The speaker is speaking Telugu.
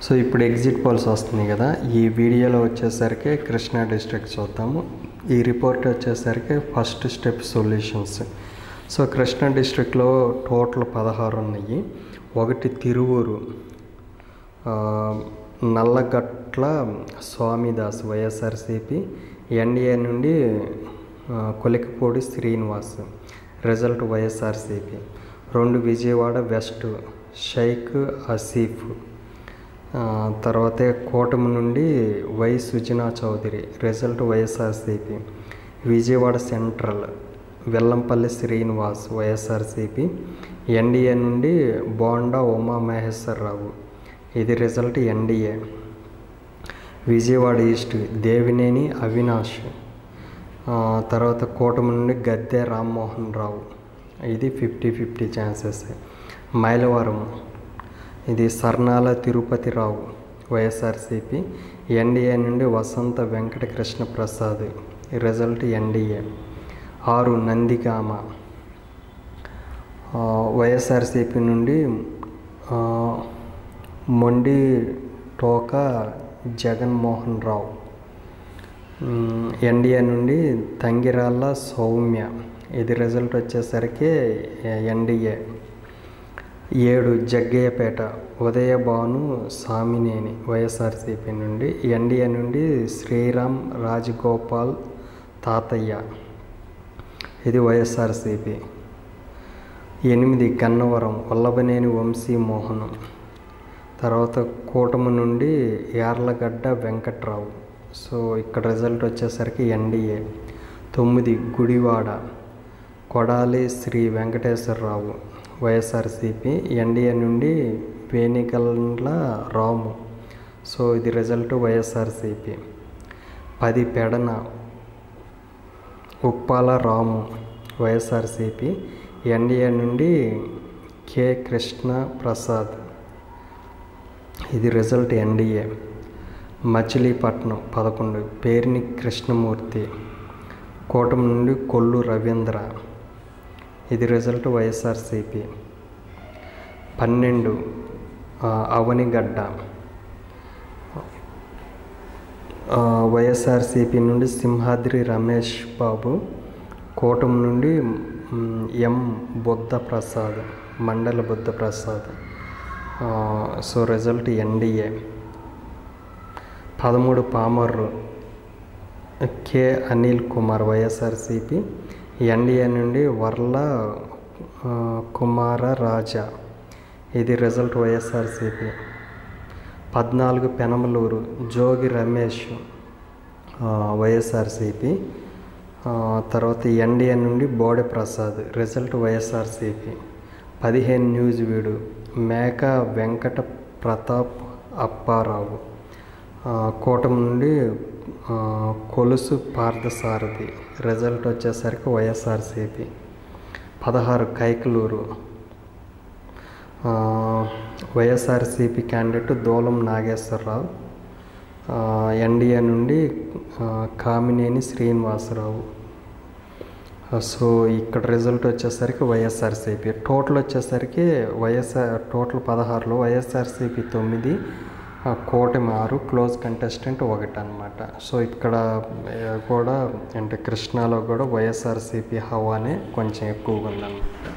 సో ఇప్పుడు ఎగ్జిట్ పోల్స్ వస్తున్నాయి కదా, ఈ వీడియోలో వచ్చేసరికి కృష్ణా డిస్ట్రిక్ట్ చూద్దాము. ఈ రిపోర్ట్ వచ్చేసరికి first step solutions. So Krishna డిస్ట్రిక్ట్లో టోటల్ 16 ఉన్నాయి. ఒకటి తిరువూరు, నల్లగట్ల స్వామిదాస్ వైఎస్ఆర్సిపి, ఎన్డీఏ నుండి Kolikapudi Srinivas, result YSRCP. 2 Vijayawada west Shaik Asif, తర్వాత కూటమి నుండి Y Sujana Chowdary, result YSRCP. Vijayawada central Vellampalli Srinivas YSRCP, NDA నుండి బోండా ఉమా మహేశ్వరరావు, ఇది result NDA. Vijayawada east Devineni Avinash, తర్వాత కూటమి నుండి గద్దె రామ్మోహన్ రావు, ఇది 50-50 ఛాన్సెస్. మైలవరం ఇది సర్నాల తిరుపతి రావు వైఎస్ఆర్సిపి, ఎన్డీఏ నుండి వసంత వెంకట కృష్ణ ప్రసాద్, రిజల్ట్ ఎన్డీఏ. 6 నందిగామ వైఎస్ఆర్సిపి నుండి మొండి టోకా జగన్మోహన్ రావు, ఎన్డీఏ నుండి తంగిరాళ్ళ సౌమ్య, ఇది రిజల్ట్ వచ్చేసరికి ఎన్డీఏ. 7 జగ్గయ్యపేట ఉదయభాను సామినేని వైఎస్ఆర్సిపి నుండి, ఎన్డీఏ నుండి శ్రీరామ్ రాజగోపాల్ తాతయ్య, ఇది వైఎస్ఆర్సిపి. 8 గన్నవరం వల్లభనేని వంశీమోహన్, తర్వాత కూటమి నుండి యార్లగడ్డ వెంకట్రావు, సో ఇక్కడ రిజల్ట్ వచ్చేసరికి ఎన్డీఏ. 9 గుడివాడ కొడాలి శ్రీ వెంకటేశ్వరరావు వైఎస్ఆర్సిపి, ఎన్డీఏ నుండి వేణిగల్ల రాము, సో ఇది రిజల్ట్ వైఎస్ఆర్సిపి. 10 పెడన ఉప్పాల రాము వైఎస్ఆర్సిపి, ఎన్డీఏ నుండి కె కృష్ణ ప్రసాద్, ఇది రిజల్ట్ ఎన్డీఏ. మచిలీపట్నం 11 పేర్ని కృష్ణమూర్తి, కూటమి నుండి కొల్లు రవీంద్ర, ఇది రిజల్ట్ వైఎస్ఆర్సిపి. 12 అవనిగడ్డ వైఎస్ఆర్సిపి నుండి సింహాద్రి రమేష్ బాబు, కూటమి నుండి ఎం బుద్ధప్రసాద్, మండల Buddha Prasad, so result NDA. 13 Pamarru K Anil Kumar YSRCP, NDA నుండి వర్ల కుమార రాజా, ఇది రిజల్ట్ వైఎస్ఆర్సిపి. 14 పెనమలూరు జోగి రమేష్ వైఎస్ఆర్సిపి, తర్వాత ఎన్డీఏ నుండి బోడే ప్రసాద్, రిజల్ట్ వైఎస్ఆర్సిపి. 15 న్యూజివీడు మేక వెంకట ప్రతాప్ అప్పారావు, కూటమి నుండి కొలుసు పార్థసారథి, రిజల్ట్ వచ్చేసరికి వైఎస్ఆర్సిపి. 16 కైకలూరు వైఎస్ఆర్సిపి క్యాండిడేట్ దూలం నాగేశ్వరరావు, ఎన్డీఏ నుండి కామినేని శ్రీనివాసరావు, సో ఇక్కడ రిజల్ట్ వచ్చేసరికి వైఎస్ఆర్సిపి. టోటల్ వచ్చేసరికి టోటల్ 16లో వైఎస్ఆర్సిపి 9, కూటమి 6, క్లోజ్ కంటెస్టెంట్ 1 అనమాట. సో ఇక్కడ కూడా అంటే కృష్ణాలో కూడా వైఎస్ఆర్సిపి హవానే కొంచెం ఎక్కువగా ఉందన్నమాట.